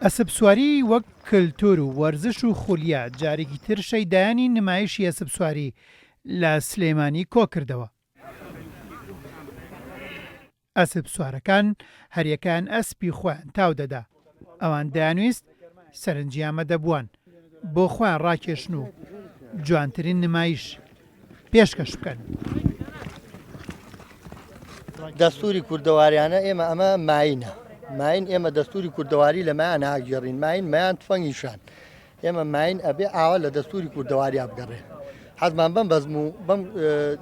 ئەسپ سواری وەک کلتور و وەرزش و خولیە جارێکی تر شەیدایانی نمایشی ئەسپ سواری لە سلێمانی کۆ کردەوە. ئەسپ سوارەکان هەریەکان ئەسپی خۆیان تاو دەدا. ئەوان دەیانویست سەرنجی ئامادەبووان بۆ خۆیان ڕاکێشن و جوانترین نمایش پێشکەش بکەن. دەستوری کوردەواریانە ئێمە ئەمە ماینە. ماین ئێمە دەستوری کوردەواری لە مایان هاگێڕین ماین مایان تفەنگیشان ئێمە ماین ئەبێ ئاوا لە دەستوری کوردەواری بگەڕێ حەزمان بەم بەزم و بەم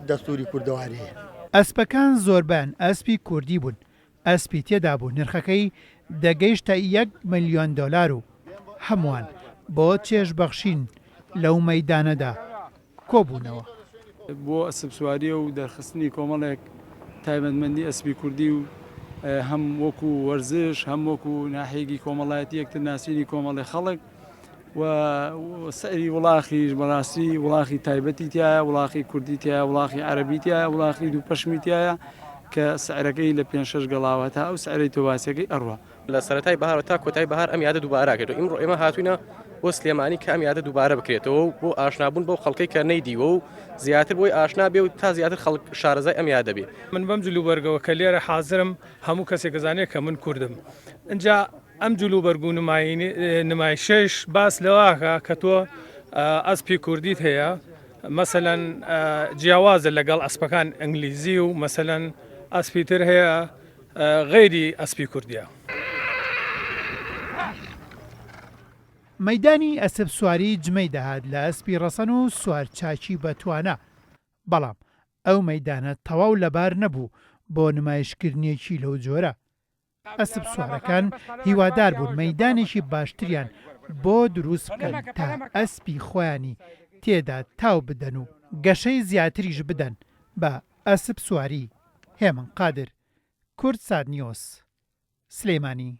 دەستوری کوردەواریە. ئەسپەکان زۆربیان ئەسپی کوردی بوون. ئەسپی تێدا بوو نرخەکەی دەگەیشتە $1 ملیۆن و هەمووان بۆ چێژبەخشین لەو مەیدانەدا کۆبوونەوە. بۆ ئەسپ سواریە و دەرخستنی کۆمەڵێک تایبەتمەندی ئەسپی کوردی و هەم وەکو وەرزش هەم وەکو ناحەیەکی کۆمەڵایەتی یەکتر ناسینی کۆمەڵی خەڵک و سەیری وڵاخیش بەڕاستی وڵاخی تایبەتی تایە وڵاخی کوردی تایە وڵاخی عەرەبی تایە وڵاخی دوو پەشمی تایە کە سعرەکەی لە 5-6 گەڵاوە تا ئەو سعرەی تۆباسیەکەی ئەڕوا لە سەرەتای بەهار تا کۆتای بەهار ئەم یادە دووبارە کردو ئیمڕۆ ئێمە هاتوینە بۆ سلێمانی کە ئەم یادە دووبارە بکرێتەوە بۆ ئاشنابوون بۆ خەڵکەی کە نەیدیوە و زیاتر بۆی ئاشنا بێ و تا زیاتر خەڵک شارەزای ئەم یادە بێ. من بەم جلوبەرگەوە کە لێرە حازرم هەموو کەسێک دەزانێت کە من کوردم. اینجا ئەم جلوبەرگ و نمایشەش باس لەواکە کە تۆ ئەسپی کوردیت هەیە مەسەلەن جیاوازە لەگەڵ ئەسپەکان ئەنگلیزی و مەسەلەن ئەسپیتر هەیە غەیری ئەسپی کوردیە. مەیدانی ئەسپ سواری جمەی دەهات لە ئەسپی ڕەسەن و سوارچاکی بەتوانە. بەڵام ئەو مەیدانە تەواو لەبار نەبوو بۆ نمایشکردنیەکی لەو جۆرە. ئەسپ سوارەکان هیوادار بوون مەیدانێکی باشتریان بۆ دروست بکەن تا ئەسپی خۆیانی تێدا تاو بدەن و گەشەی زیاتریش بدەن بە ئەسپ سواری. هێمن قادر، کورد ساد نیوز، سلێمانی.